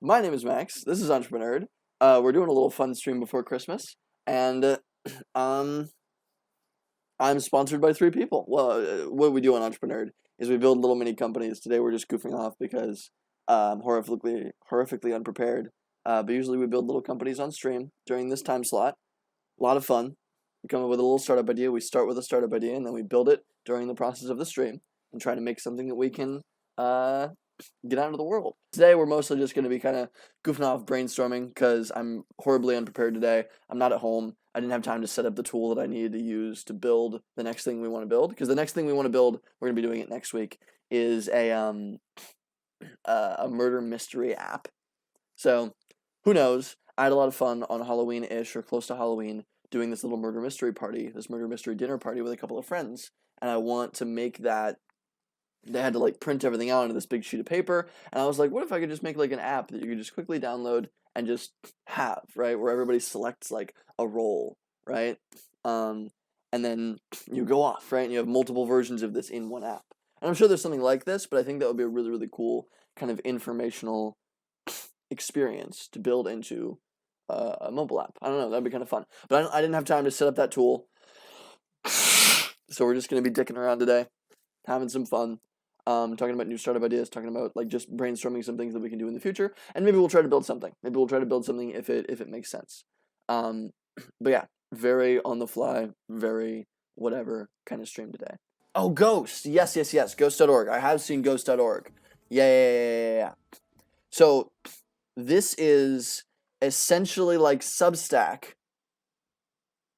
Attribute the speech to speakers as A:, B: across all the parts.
A: My name is Max. This is EntrepreNerd. We're doing a little fun stream before Christmas, and um, I'm sponsored by 3 people. Well, what we do on EntrepreNerd is we build little mini companies. Today we're just goofing off because I'm horrifically unprepared. But usually we build little companies on stream during this time slot. A lot of fun. We come up with a little startup idea. We start with a startup idea, and then we build it during the process of the stream and try to make something that we can get out into the world. Today we're mostly just going to be kind of goofing off, brainstorming, because I'm horribly unprepared today. I'm not at home. I didn't have time to set up the tool that I needed to use to build the next thing we want to build, because the next thing we want to build, we're going to be doing it next week, is a murder mystery app. So who knows? I had a lot of fun on Halloween-ish or close to Halloween doing this little murder mystery party, this murder mystery dinner party with a couple of friends, and I want to make that. They had to like print everything out onto this big sheet of paper, and I was like, what if I could just make like an app that you could just quickly download and just have, right, where everybody selects like a role, right, and then you go off, right, and you have multiple versions of this in one app. And I'm sure there's something like this, but I think that would be a really, really cool kind of informational experience to build into a mobile app. I don't know, that'd be kind of fun, but I didn't have time to set up that tool, so we're just going to be dicking around today, having some fun. Talking about new startup ideas, talking about like just brainstorming some things that we can do in the future, and maybe we'll try to build something. Maybe we'll try to build something if it makes sense. But yeah, very on the fly, very whatever kind of stream today. Oh, Ghost, yes, Ghost.org. I have seen Ghost.org. Yeah. So this is essentially like Substack,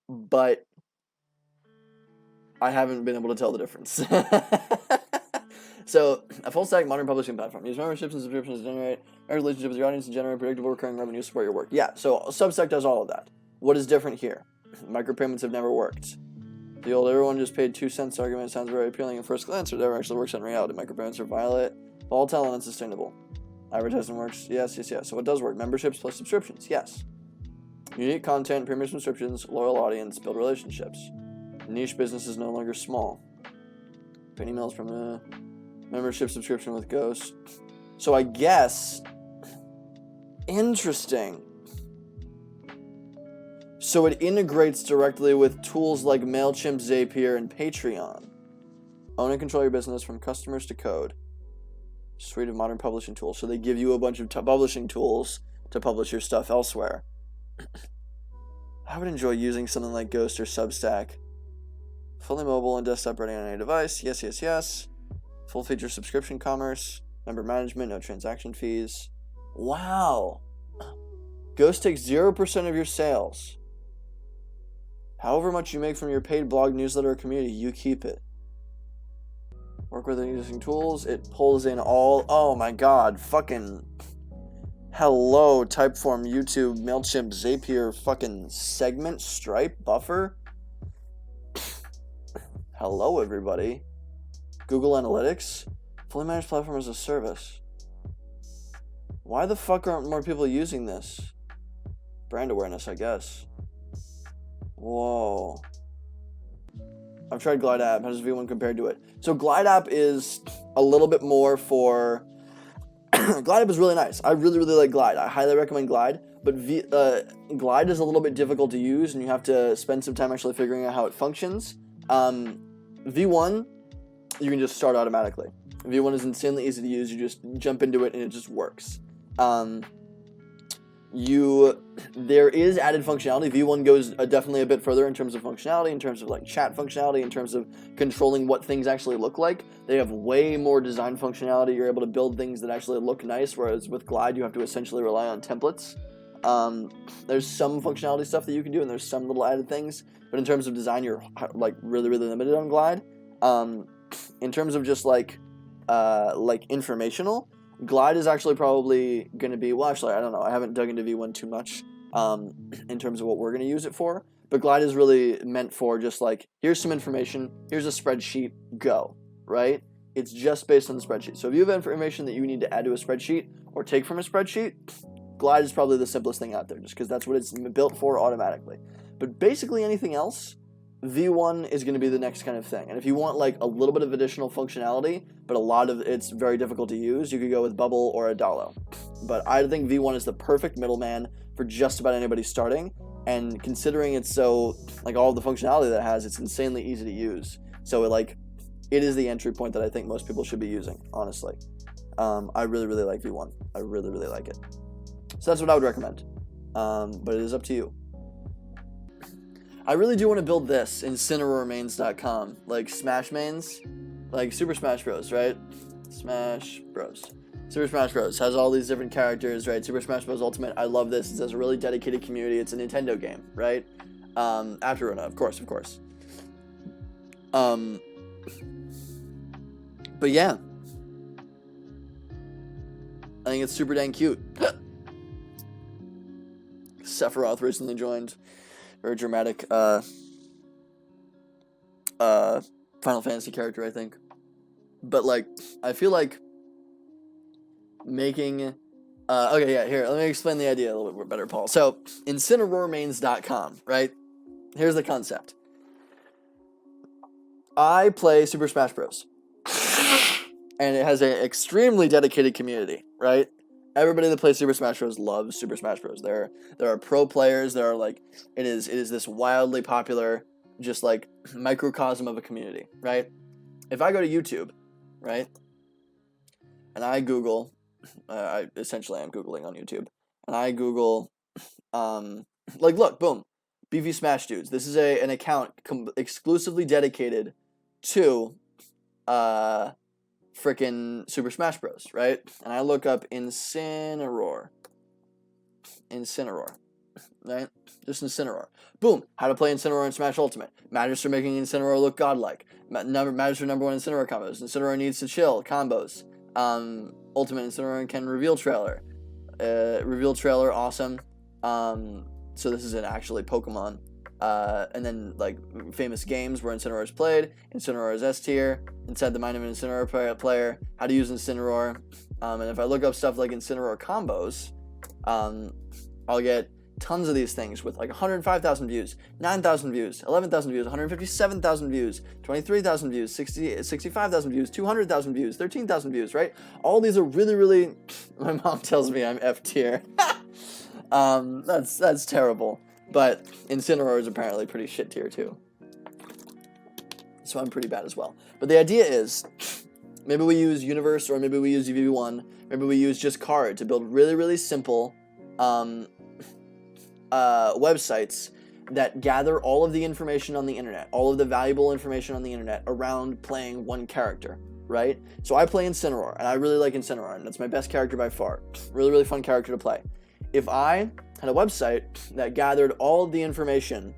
A: but I haven't been able to tell the difference. So, a full-stack modern publishing platform. Use memberships and subscriptions to generate a relationship with your audience and generate predictable recurring revenue to support your work. Yeah, so Substack does all of that. What is different here? Micropayments have never worked. The old everyone just paid 2 cents argument sounds very appealing at first glance, but never actually works in reality. Micropayments are volatile and unsustainable. Advertising works. Yes. So it does work. Memberships plus subscriptions. Yes. Unique content, premium subscriptions, loyal audience, build relationships. Niche business is no longer small. Penny emails from a membership subscription with Ghost. So I guess, interesting. So it integrates directly with tools like MailChimp, Zapier, and Patreon. Own and control your business from customers to code. Suite of modern publishing tools. So they give you a bunch of publishing tools to publish your stuff elsewhere. I would enjoy using something like Ghost or Substack. Fully mobile and desktop ready on any device. Yes. Full feature subscription commerce. Member management, no transaction fees. Wow. Ghost takes 0% of your sales. However much you make from your paid blog, newsletter, or community, you keep it. Work with existing tools. It pulls in all... Oh my god. Fucking... Hello. Typeform, YouTube, MailChimp, Zapier, fucking Segment, Stripe, Buffer. Hello, everybody. Google Analytics. Fully managed platform as a service. Why the fuck aren't more people using this? Brand awareness, I guess. Whoa. I've tried GlideApp. How does V1 compare to it? So GlideApp is a little bit more for... GlideApp is really nice. I really like Glide. I highly recommend Glide. But Glide is a little bit difficult to use, and you have to spend some time actually figuring out how it functions. V1, you can just start automatically. V1 is insanely easy to use. You just jump into it and it just works. There is added functionality. V1 goes definitely a bit further in terms of functionality, in terms of like chat functionality, in terms of controlling what things actually look like. They have way more design functionality. You're able to build things that actually look nice, whereas with Glide, you have to essentially rely on templates. There's some functionality stuff that you can do, and there's some little added things, but in terms of design, you're like really limited on Glide. In terms of just like informational, Glide is actually probably going to be, well, actually, I don't know. I haven't dug into V1 too much in terms of what we're going to use it for, but Glide is really meant for just like, here's some information, here's a spreadsheet, go, right? It's just based on the spreadsheet. So if you have information that you need to add to a spreadsheet or take from a spreadsheet, Glide is probably the simplest thing out there, just because that's what it's built for automatically. But basically anything else, V1 is going to be the next kind of thing. And if you want like a little bit of additional functionality, but a lot of it's very difficult to use, you could go with Bubble or Adalo. but I think V1 is the perfect middleman for just about anybody starting. And considering it's so, like, all the functionality that it has, it's insanely easy to use. So it is the entry point that I think most people should be using, honestly. I really, really like V1. I really, really like it. So that's what I would recommend. But it is up to you. I really do want to build this IncineroarMains.com, like Smash Mains, like Super Smash Bros, right? Smash Bros. Super Smash Bros. Has all these different characters, right? Super Smash Bros. Ultimate, I love this. It has a really dedicated community. It's a Nintendo game, right? After Rona, of course. But yeah. I think it's super dang cute. Sephiroth recently joined. Very dramatic Final Fantasy character, I think. But like, I feel like making okay, yeah, here, let me explain the idea a little bit better, Paul. So IncineroarMains.com, right? Here's the concept. I play Super Smash Bros. And it has an extremely dedicated community, right? Everybody that plays Super Smash Bros. Loves Super Smash Bros. There are pro players. There are like it is this wildly popular, just like microcosm of a community, right? If I go to YouTube, right, and I Google, I essentially am Googling on YouTube, and I Google, like look, boom, Beefy Smash Dudes. This is an account exclusively dedicated to, frickin' Super Smash Bros, right? And I look up Incineroar, right? Just Incineroar. Boom, how to play Incineroar in Smash Ultimate. Matters for making Incineroar look godlike. Matters for number 1 Incineroar combos. Incineroar needs to chill combos. Ultimate Incineroar can reveal trailer. Reveal trailer, awesome. So this is an actually Pokemon. And then like famous games where Incineroar is played. Incineroar is S tier. Inside the mind of an Incineroar player. How to use Incineroar. And if I look up stuff like Incineroar combos, I'll get tons of these things with like 105,000 views, 9,000 views, 11,000 views, 157,000 views, 23,000 views, 65,000 views, 200,000 views, 13,000 views, right? All these are really, really. My mom tells me I'm F tier. That's terrible. But Incineroar is apparently pretty shit tier too. So I'm pretty bad as well. But the idea is, maybe we use Universe or maybe we use UV1. Maybe we use just Card to build really, really simple websites that gather all of the information on the internet, all of the valuable information on the internet around playing one character, right? So I play Incineroar, and I really like Incineroar, and that's my best character by far. Really, really fun character to play. If I had a website that gathered all of the information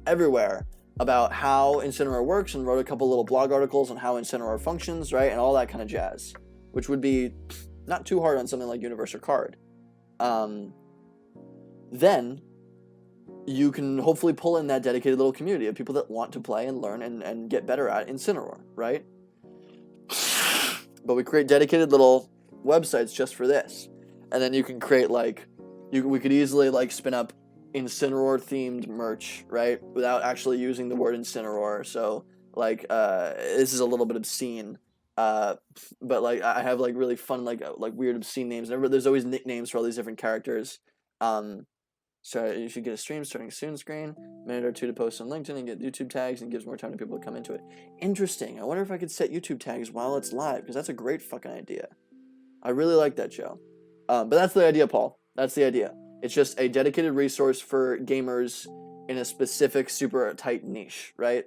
A: everywhere about how Incineroar works and wrote a couple little blog articles on how Incineroar functions, right, and all that kind of jazz, which would be not too hard on something like Universe or Card, then you can hopefully pull in that dedicated little community of people that want to play and learn and get better at Incineroar, right? But we create dedicated little websites just for this. And then you can create like, we could easily like spin up Incineroar themed merch, right? Without actually using the word Incineroar. So like, this is a little bit obscene. But like I have like really fun, like weird obscene names. There's always nicknames for all these different characters. So you should get a stream starting soon screen, minute or two to post on LinkedIn and get YouTube tags, and gives more time to people to come into it. Interesting. I wonder if I could set YouTube tags while it's live, because that's a great fucking idea. I really like that, Joe. But that's the idea, Paul. That's the idea. It's just a dedicated resource for gamers in a specific super tight niche, right?